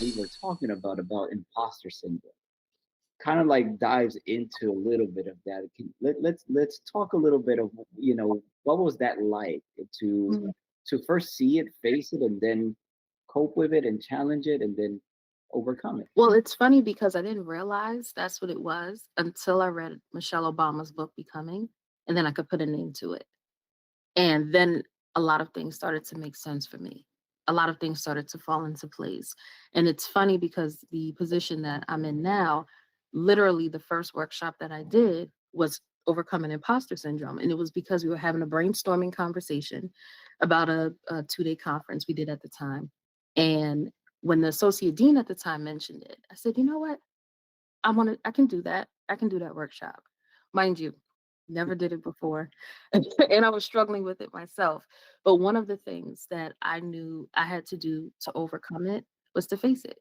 we were talking about imposter syndrome, kind of like dives into a little bit of that. Let's talk a little bit of, what was that like to Mhm. first see it, face it, and then cope with it and challenge it and then overcome it. Well, it's funny because I didn't realize that's what it was until I read Michelle Obama's book, Becoming, and then I could put a name to it. And then a lot of things started to make sense for me. A lot of things started to fall into place. And it's funny because the position that I'm in now, literally the first workshop that I did was overcoming imposter syndrome. And it was because we were having a brainstorming conversation about a 2 day conference we did at the time. And when the associate dean at the time mentioned it, I said, you know what? I can do that. I can do that workshop. Mind you, never did it before. And I was struggling with it myself. But one of the things that I knew I had to do to overcome it was to face it.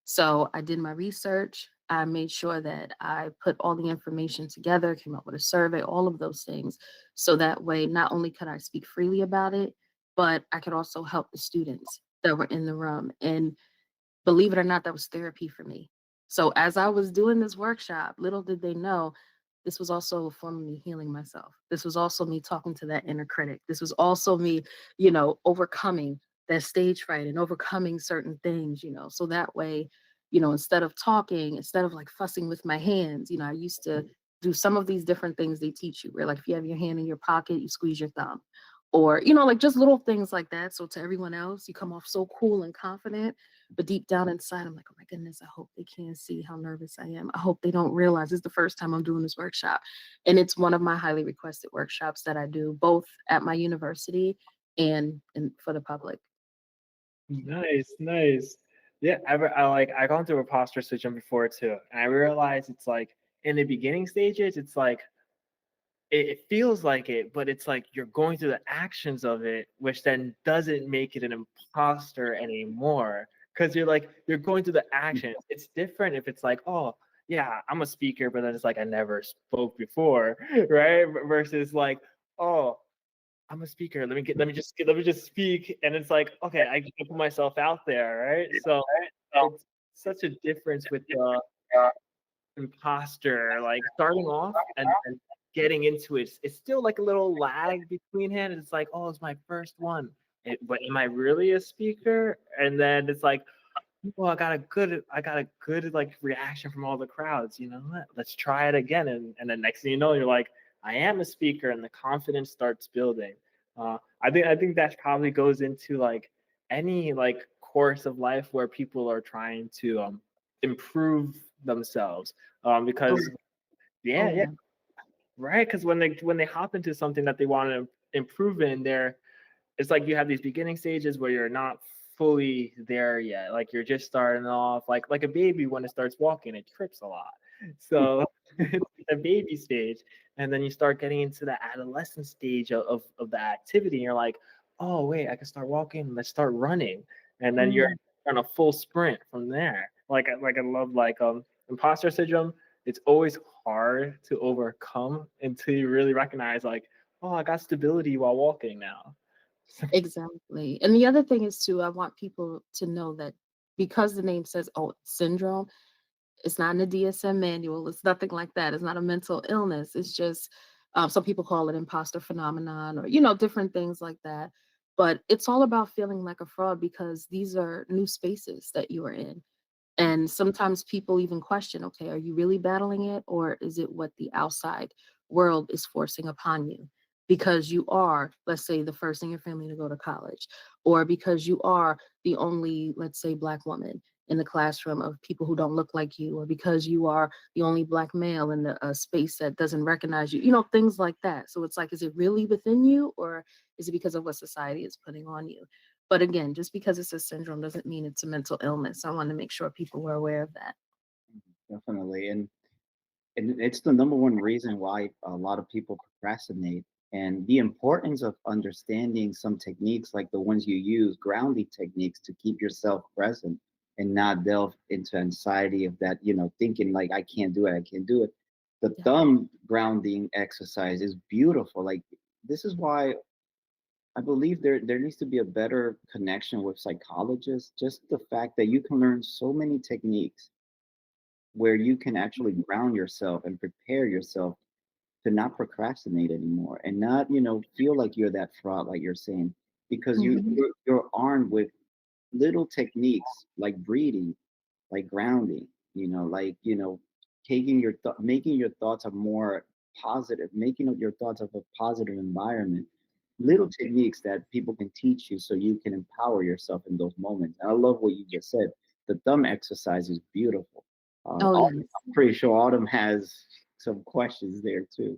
So I did my research. I made sure that I put all the information together, came up with a survey, all of those things. So that way, not only could I speak freely about it, but I could also help the students that were in the room. And believe it or not, that was therapy for me. So as I was doing this workshop, little did they know, this was also a form of me healing myself. This was also me talking to that inner critic. This was also me, overcoming that stage fright and overcoming certain things, so that way, instead of talking, instead of like fussing with my hands, I used to do some of these different things they teach you where like if you have your hand in your pocket, you squeeze your thumb. Or, like just little things like that. So to everyone else, you come off so cool and confident, but deep down inside, I'm like, oh my goodness, I hope they can't see how nervous I am. I hope they don't realize it's the first time I'm doing this workshop. And it's one of my highly requested workshops that I do both at my university and for the public. Nice, nice. Yeah, I gone through imposter syndrome before too, and I realized it's like in the beginning stages, it's like it feels like it, but it's like you're going through the actions of it, which then doesn't make it an imposter anymore. Because you're going through the actions. It's different if it's like, oh yeah, I'm a speaker, but then it's like I never spoke before, right? Versus like, oh, I'm a speaker. Let me just speak, and it's like, okay, I can put myself out there, right? So it's such a difference with the imposter, like starting off and getting into it. It's still like a little lag between hand. It's like, oh, it's my first one. But am I really a speaker? And then it's like, well, I got a good like reaction from all the crowds. You know what? Let's try it again. And then next thing you know, you're like, I am a speaker, and the confidence starts building. I think that probably goes into like any like course of life where people are trying to improve themselves. Oh, Because yeah, oh yeah, yeah. right. Because when they hop into something that they want to improve in, it's like you have these beginning stages where you're not fully there yet. Like you're just starting off, like a baby when it starts walking, it trips a lot. So it's the baby stage, and then you start getting into the adolescent stage of the activity. And you're like, oh wait, I can start walking. Let's start running, and then you're Mhm. on a full sprint from there. Like I love like imposter syndrome. It's always hard to overcome until you really recognize like, oh, I got stability while walking now. Exactly. And the other thing is too, I want people to know that because the name says, oh, syndrome, it's not in the DSM manual. It's nothing like that. It's not a mental illness. It's just some people call it imposter phenomenon or different things like that. But it's all about feeling like a fraud because these are new spaces that you are in. And sometimes people even question, okay, are you really battling it or is it what the outside world is forcing upon you? Because you are, let's say, the first in your family to go to college, or because you are the only, let's say, Black woman in the classroom of people who don't look like you, or because you are the only Black male in the space that doesn't recognize you, things like that. So it's like, is it really within you, or is it because of what society is putting on you? But again, just because it's a syndrome doesn't mean it's a mental illness. I want to make sure people were aware of that. Definitely. And it's the number one reason why a lot of people procrastinate. And the importance of understanding some techniques like the ones you use, grounding techniques to keep yourself present and not delve into anxiety of that, thinking like I can't do it, I can't do it. The Yeah. thumb grounding exercise is beautiful. Like this is why I believe there needs to be a better connection with psychologists. Just the fact that you can learn so many techniques where you can actually Mhm. ground yourself and prepare yourself to not procrastinate anymore and not, you know, feel like you're that fraud, like you're saying, because Mhm. you're armed with little techniques like breathing, like grounding, taking making your thoughts a more positive, making your thoughts of a positive environment. Little techniques that people can teach you so you can empower yourself in those moments. And I love what you just said. The thumb exercise is beautiful. Oh, I'm yes. pretty sure Autumn has some questions there too.